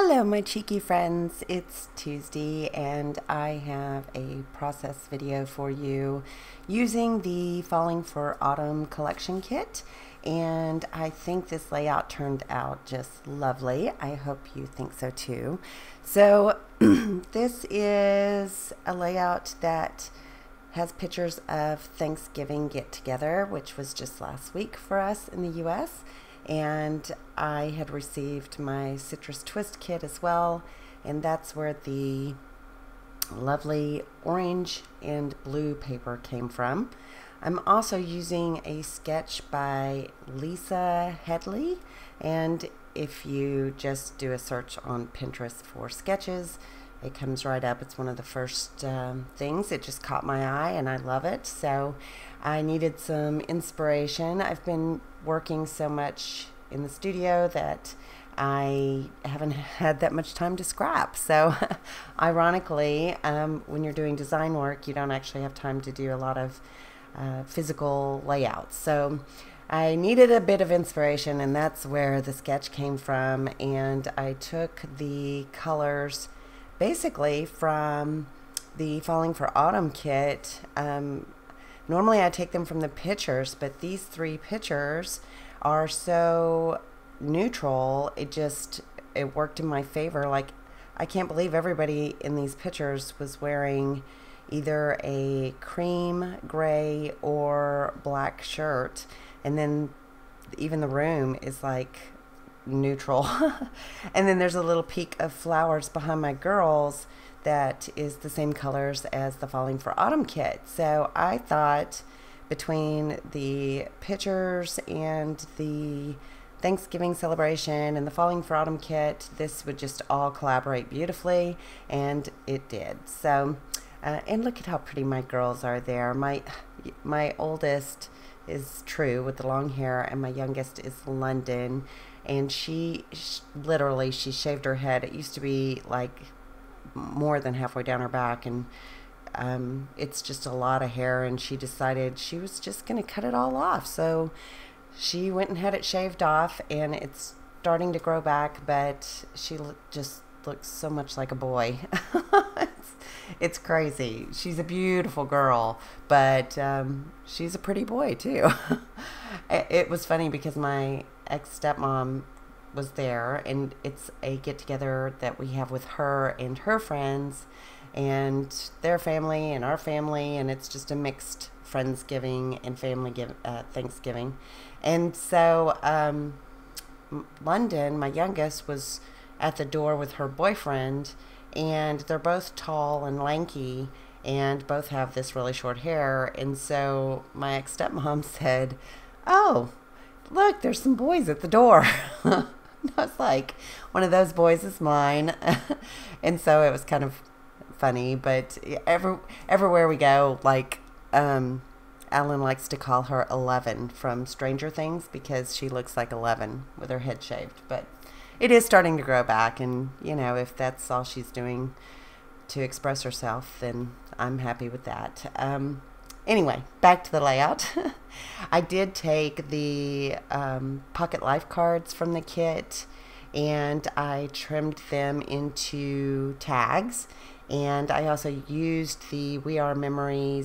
Hello my cheeky friends, it's Tuesday and I have a process video for you using the Falling for Autumn collection kit, and I think this layout turned out just lovely. I hope you think so too. So this is a layout that has pictures of Thanksgiving get-together, which was just last week for us in the US. And I had received my citrus twist kit as well, and that's where the lovely orange and blue paper came from. I'm also using a sketch by Lisa Headley, and if you just do a search on Pinterest for sketches, it comes right up. It's one of the first things. It just caught my eye and I love it. So I needed some inspiration. I've been working so much in the studio that I haven't had that much time to scrap. So ironically, when you're doing design work, you don't actually have time to do a lot of physical layouts. So I needed a bit of inspiration, and that's where the sketch came from. And I took the colors basically from the Falling for Autumn kit. Normally I take them from the pictures, but these three pictures are so neutral, it worked in my favor. Like, I can't believe everybody in these pictures was wearing either a cream gray or black shirt, and then even the room is like neutral. And then there's a little peak of flowers behind my girls that is the same colors as the Falling for Autumn kit. So I thought between the pictures and the Thanksgiving celebration and the Falling for Autumn kit, this would just all collaborate beautifully, and it did. So and look at how pretty my girls are there. My oldest is True with the long hair, and my youngest is London, and she literally shaved her head. It used to be like more than halfway down her back, and it's just a lot of hair, and she decided she was just going to cut it all off. So she went and had it shaved off, and it's starting to grow back, but she just looks so much like a boy. It's crazy. She's a beautiful girl, but she's a pretty boy too. It was funny because my ex-stepmom was there, and it's a get-together that we have with her and her friends and their family and our family, and it's just a mixed Friendsgiving and family Thanksgiving. And so London, my youngest, was at the door with her boyfriend, and they're both tall and lanky and both have this really short hair. And so my ex-stepmom said, "Oh, look, there's some boys at the door." I was like, one of those boys is mine. And so it was kind of funny, but everywhere we go, like Alan likes to call her 11 from Stranger Things because she looks like 11 with her head shaved. But it is starting to grow back, and you know, if that's all she's doing to express herself, then I'm happy with that. Anyway, back to the layout. I did take the pocket life cards from the kit, and I trimmed them into tags, and I also used the We Are Memory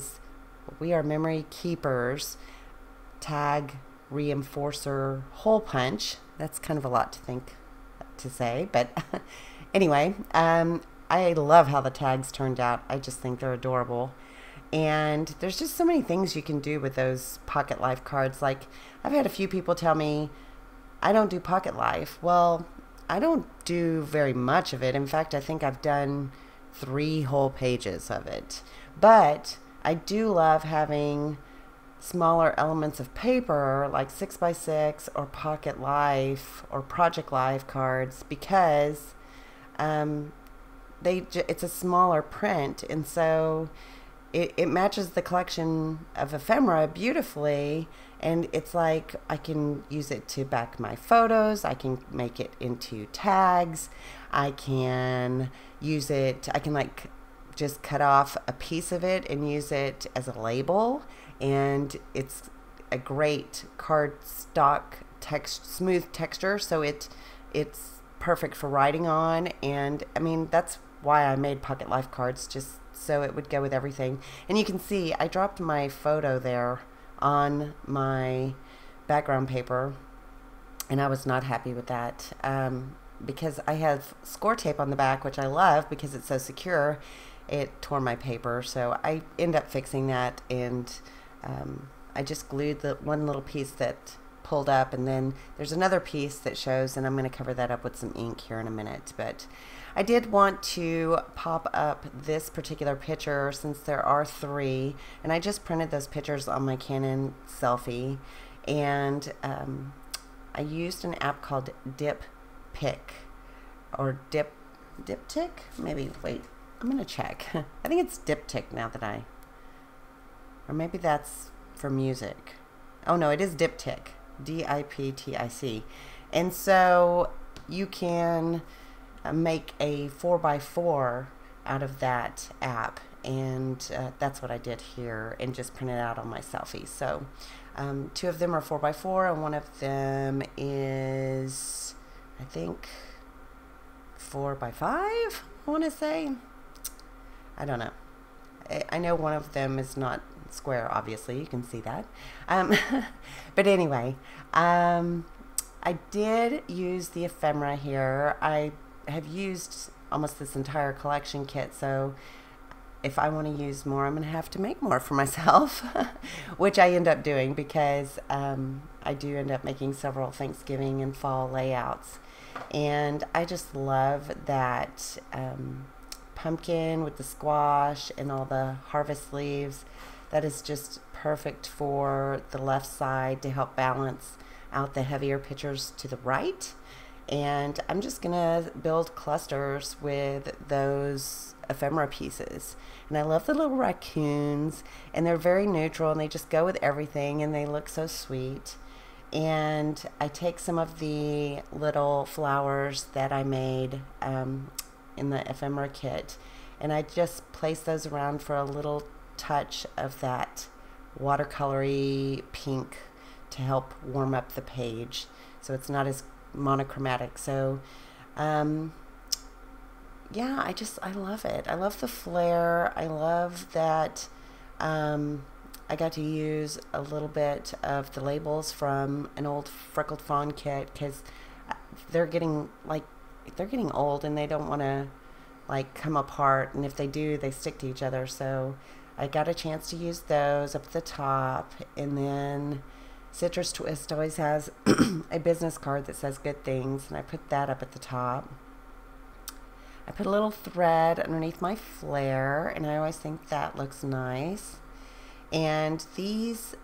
Keepers tag reinforcer hole punch. That's kind of a lot to say, but anyway, I love how the tags turned out. I just think they're adorable. And there's just so many things you can do with those pocket life cards. Like, I've had a few people tell me, I don't do pocket life. Well, I don't do very much of it. In fact, I think I've done 3 whole pages of it. But I do love having smaller elements of paper like 6x6 or pocket life or project life cards, because it's a smaller print, and so it matches the collection of ephemera beautifully. And it's like I can use it to back my photos, I can make it into tags, I can use it, I can like just cut off a piece of it and use it as a label, and it's a great cardstock smooth texture, so it's perfect for writing on, and I mean, that's why I made pocket life cards, just so it would go with everything. And you can see I dropped my photo there on my background paper, and I was not happy with that because I have score tape on the back, which I love because it's so secure. It tore my paper, so I end up fixing that, and I just glued the one little piece that pulled up, and then there's another piece that shows, and I'm going to cover that up with some ink here in a minute. But I did want to pop up this particular picture since there are 3, and I just printed those pictures on my Canon selfie, and I used an app called DipPic or Diptic, maybe. Wait, I'm gonna check. I think it's Diptic now that or maybe that's for music. Oh no, it is Diptic, D-I-P-T-I-C. And so you can make a 4x4 out of that app, and that's what I did here, and just print it out on my selfie. So 2 of them are 4x4, and one of them is, I think, 4x5, I want to say. I don't know. I know one of them is not square, obviously. You can see that. But anyway, I did use the ephemera here. I have used almost this entire collection kit, so if I want to use more, I'm going to have to make more for myself, which I end up doing because I do end up making several Thanksgiving and fall layouts. And I just love that pumpkin with the squash and all the harvest leaves. That is just perfect for the left side to help balance out the heavier pictures to the right. And I'm just gonna build clusters with those ephemera pieces. And I love the little raccoons, and they're very neutral, and they just go with everything, and they look so sweet. And I take some of the little flowers that I made in the ephemera kit, and I just place those around for a little touch of that watercolory pink to help warm up the page so it's not as monochromatic. So yeah, I love it. I love the flare. I love that I got to use a little bit of the labels from an old Freckled Fawn kit, because they're getting old, and they don't want to like come apart, and if they do, they stick to each other. So I got a chance to use those up at the top. And then Citrus Twist always has a business card that says good things, and I put that up at the top. I put a little thread underneath my flare, and I always think that looks nice. And these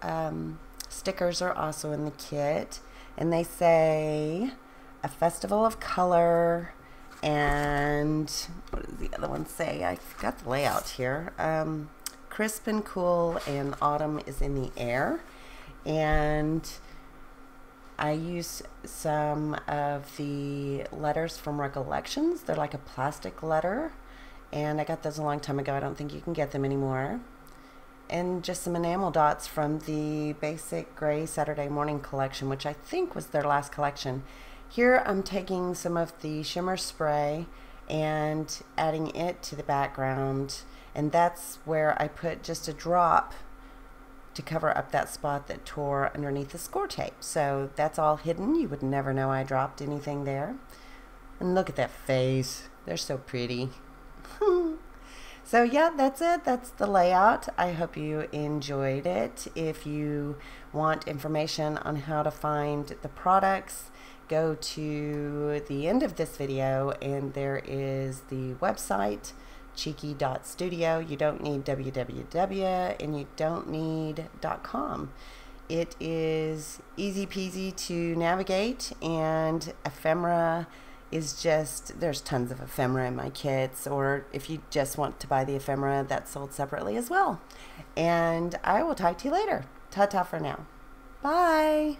stickers are also in the kit, and they say a festival of color, and what does the other one say? I forgot the layout here. Crisp and cool, and autumn is in the air. And I use some of the letters from Recollections. They're like a plastic letter, and I got those a long time ago. I don't think you can get them anymore. And just some enamel dots from the Basic Gray Saturday Morning collection, which I think was their last collection. Here I'm taking some of the shimmer spray and adding it to the background, and that's where I put just a drop to cover up that spot that tore underneath the score tape. So that's all hidden. You would never know I dropped anything there. And look at that face. They're so pretty. So yeah, that's it. That's the layout. I hope you enjoyed it. If you want information on how to find the products, go to the end of this video, and there is the website, cheeky.studio. You don't need www, and you don't need .com. It is easy peasy to navigate, and ephemera is just, there's tons of ephemera in my kits, or if you just want to buy the ephemera, that's sold separately as well. And I will talk to you later. Ta-ta for now. Bye.